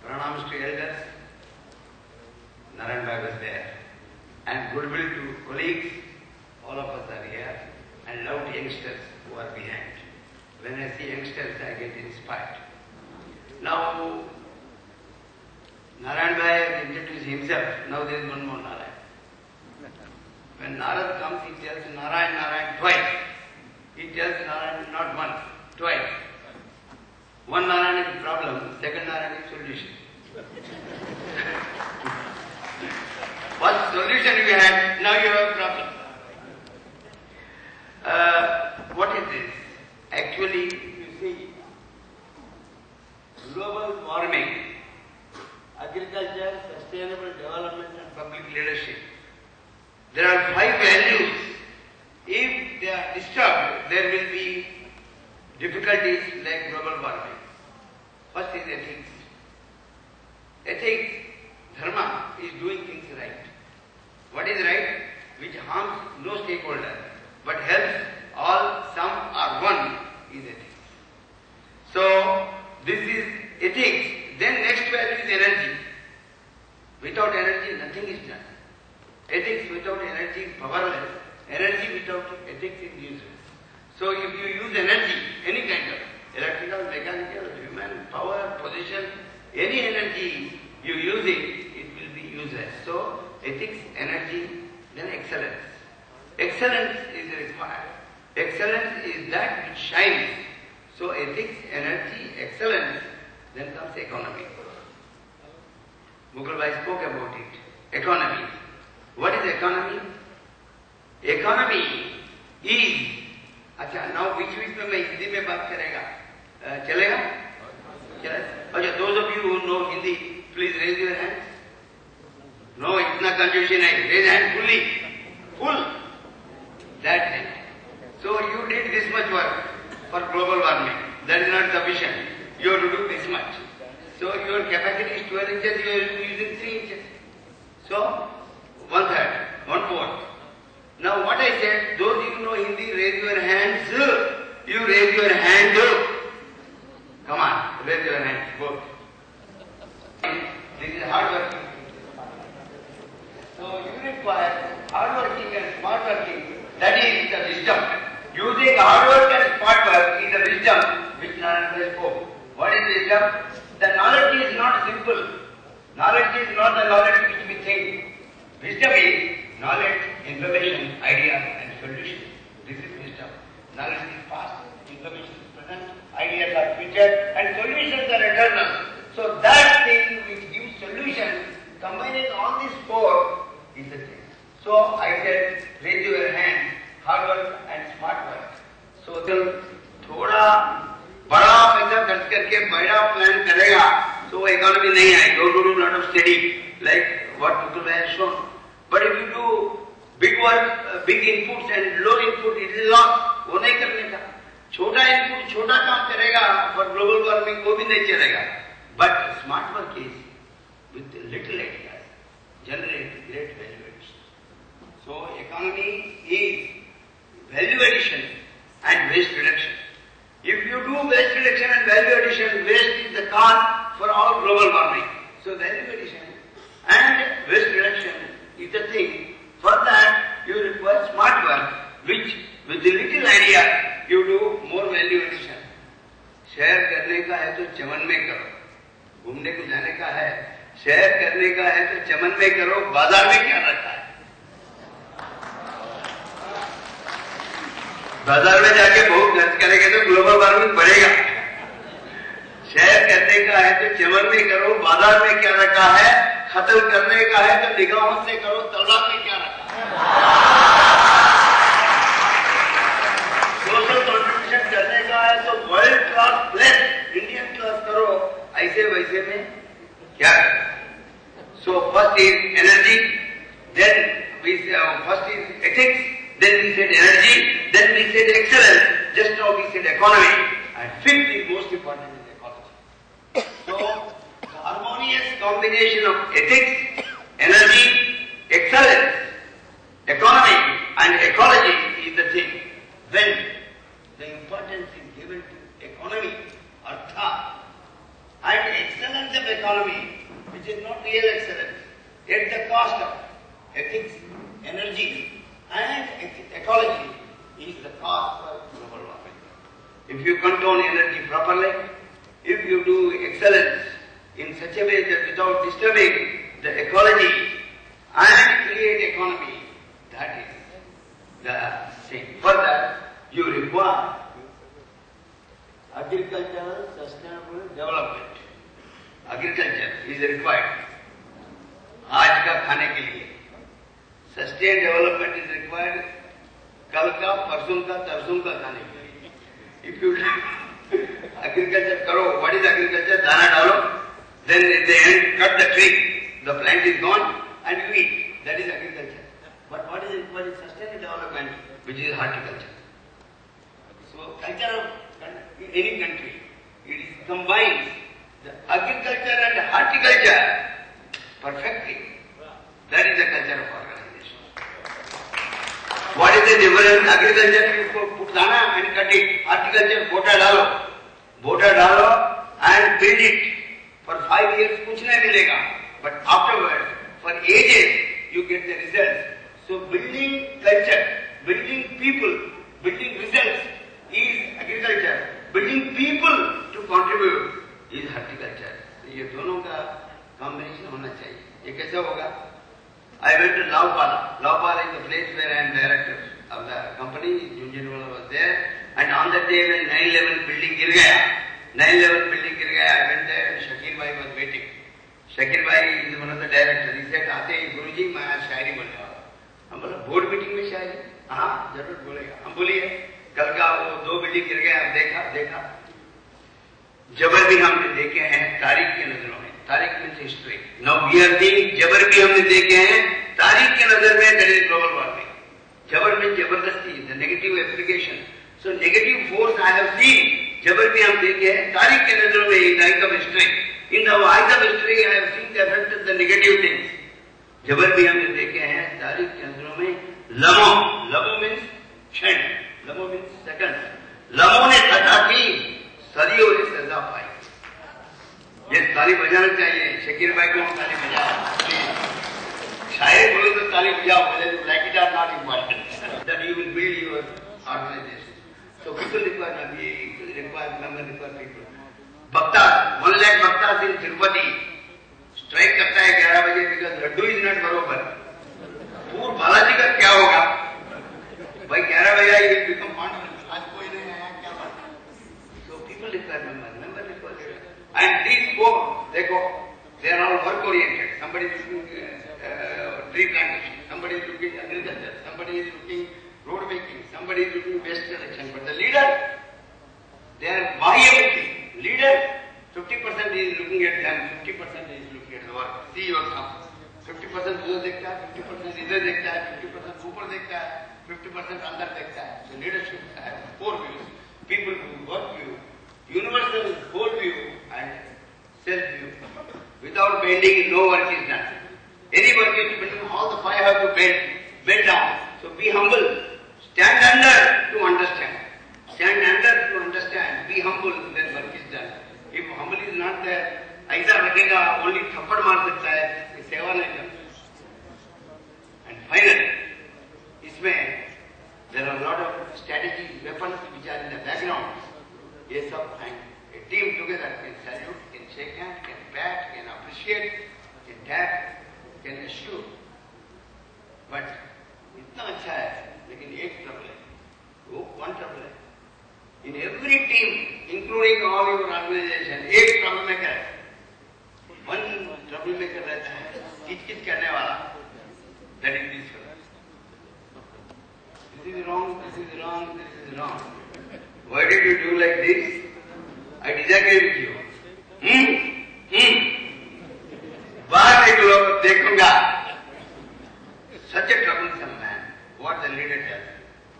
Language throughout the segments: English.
pranams to elders. Narayan Bhai was there. And goodwill to colleagues, all of us are here, and love to youngsters who are behind. When I see youngsters, I get inspired. Now, Narayan Bhai has introduced himself. Now there is one more Narayan. When Narad comes, he tells Narayan, Narayan twice. He tells Narayan not once, twice. One Narayan is problem, second Narayan is solution. What solution you had, now you have a problem. What is this? Actually, you see, global warming, agriculture, sustainable development and public leadership. There are 5 values. If they are disturbed, there will be difficulties like global warming. First is ethics. Ethics, dharma, is doing things right. What is right? Which harms no stakeholder, but helps all, some or one, is ethics. So, this is ethics. Then next value is energy. Without energy, nothing is done. Ethics without energy is powerless. Energy without ethics is useless. So if you use energy, any kind of electrical, mechanical, human, power, position, any energy you use it will be useless. So ethics, energy, then excellence. Excellence is required. Excellence is that which shines. So ethics, energy, excellence, then comes economy. Mughal Bhai spoke about it. Economy. What is economy? Economy is, अच्छा now which में मैं हिंदी में बात करेगा, चलेगा? अच्छा, those of you who know Hindi, please raise your hands. No, इतना confusion है. Raise hand fully, full. That's it. So you did this much work for global warming. That is not sufficient. You have to do this much. So your capacity is 12 inches. You are using 3 inches. So 1/3, 1/4. Now what I said, those you know Hindi, raise your hands. You raise your hand. Come on, raise your hands. Both. This is hard working. So you require hard working and smart working. That is the wisdom. Using hard work and smart work is the wisdom which Narayan spoke. What is wisdom? The knowledge is not simple. Knowledge is not the knowledge which we think. Wisdom is knowledge, information, ideas and solutions. This is wisdom. Knowledge is past, information is present, ideas are future and solutions are eternal. So that thing which gives solutions, combining all these 4 is the thing. So I said, raise your hand, hard work and smart work. So थोड़ा बड़ा पैसा खर्च करके बड़ा plan करेगा तो economy नहीं आएगी. Don't do lot of study like what Mukul has shown. But if you do big work, big inputs and low input, it is loss. वो नहीं करने का. छोटा input, छोटा काम करेगा for global warming वो भी नहीं चलेगा. But smart work is with little ideas generate great value addition. So economy is value addition and waste reduction. If you do waste reduction and value addition, waste is the cause for all global warming. So value addition and waste reduction is the thing. For that you require smart work, which with the little idea you do more value addition. Share करने का है तो चमन में करो. घूमने को जाने का है, शेयर करने का है तो चमन में करो. बाजार में क्या रखा है? बाजार में जाके बहुत खर्च करेंगे तो ग्लोबल वार्मिंग बढ़ेगा. शेयर करने का है तो चमन में करो. बाजार में क्या रखा है? खत्म करने का है तो निगाहों से करो. तलवार में क्या रखा है? सोशल कंट्रीब्यूशन करने का है तो world class place, Indian class करो. ऐसे वैसे में क्या करो? So first is energy, then first is ethics, then we said energy, then we said excellence, just now we said economy, and fifth is most important is ecology. So, the harmonious combination of ethics, energy, excellence, economy and ecology is the thing. When the importance is given to economy, artha, and excellence of economy economy, which is not real excellence, at the cost of ethics, energy, and ecology, is the cost for global warming. If you control energy properly, if you do excellence in such a way that without disturbing the ecology and create economy, that is the thing. For that, you require agricultural sustainable development. Agriculture is required. आज का खाने के लिए sustain development is required कल का, परसों का, तरसों का खाने के लिए. इफ यू agriculture करो, what is agriculture? दाना डालो, then at the end cut the tree, the plant is gone and you eat. That is agriculture. But what is sustainable development, which is horticulture? So culture of any country, it combines the agriculture and horticulture perfectly. That is the culture of organization. What is the difference? Agriculture, you put dana and cut it. Horticulture, bota dalo and build it. For 5 years, kuch nahi milega. But afterwards, for ages, you get the results. So building culture, building people, building results is agriculture. Building people to contribute is horticulture. So ये दोनों का combination होना चाहिए. ये कैसे होगा? I went to Laupala. Laupala is the place where I am director of the company. Junjunwala was there. And on that day when 9/11 building गिर गया, I went there and Shakir Bhai was waiting. Shakir Bhai is one of the directors. He said, आते ही गुरुजी मैं आज शायरी बोलने वाला. हम बोला board meeting में शायरी? हाँ जरूर बोलेगा. हम बोलिए कल का वो 2 बिल्डिंग गिर गया. देखा जबर भी हमने देखे हैं तारीख के नजरों में. तारीख means history. Now we are seeing जबर भी हमने देखे हैं तारीख के नजर में. That is global warming. जबर में जबरदस्ती, the negative application. So negative force I have seen. जबर भी हम देखे हैं तारीख के नजरों में. In light of history, in the eyes of history I have seen the effect of the negative things. जबर भी हमने देखे हैं तारीख के नजरों में. लमो मीन्स क्षण, लमो मीन्स सेकंड. लमो ने खता की, सदियों ने सजा पाई. ये ताली बजाना चाहिए. शकीर भाई को ताली बजाओ. शायद बोले तो ताली बजाओ. Like it are not important. That you will build your organization. So people require member require people. Bhaktas, 1 lakh bhaktas in Tirupati. Strike करता है 11 बजे because लड्डू is not बरोबर. पूर्व बालाजी का क्या होगा? भाई 11 बजे ही will become fundamental. आज कोई नहीं आया क्या बात? So people require member require. And these four, देखो, they are all work oriented. Somebody is looking tree plantation. Somebody is looking agriculture. Somebody is looking road making. Somebody is looking waste collection. But the leader, they are everything. Leader, 50% is looking at them, 50% is looking at the work. See yourself. 50% उधर देखता है, 50% इधर देखता है, 50% ऊपर देखता है, 50% अंदर देखता है. So leadership has 4 views. People view, work view, universal whole view, and self view. Without bending, no work is done. Any work is bending, all the 5 have to bend down. So be humble. Stand under to understand. Stand under to understand. Be humble, then work is done. If humble is not there, ऐसा रखेगा only थप्पड़ मार सकता है, सेवा नहीं कर सकता. And finally, इसमें there are a lot of strategies, weapons which are in the background. ये सब a team together can salute, can shake hand, can pat, can appreciate, can tap, can assure. But इतना अच्छा है, लेकिन एक trouble है. वो one trouble है. In every team, including all your organization, एक ट्रबल मेकर है. One ट्रबल मेकर रहता है, किच करने वाला. That is this fellow. This is wrong, this is wrong, this is wrong. Why did you do like this? I disagree with you. बाहर निकलो, देखूंगा. Such a troublesome man. What the leader does?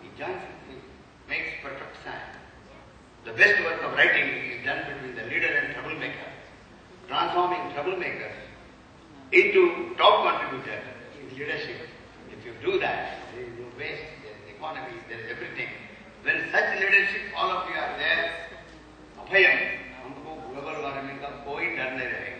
He joins something, makes perfect sign. The best work of writing is done between the leader and troublemaker. Transforming troublemakers into top contributor is leadership. If you do that, there is no waste, there is economy, there is everything. When such leadership, all of you are there, अभयम, हमको global warming का कोई डर नहीं रहेगा.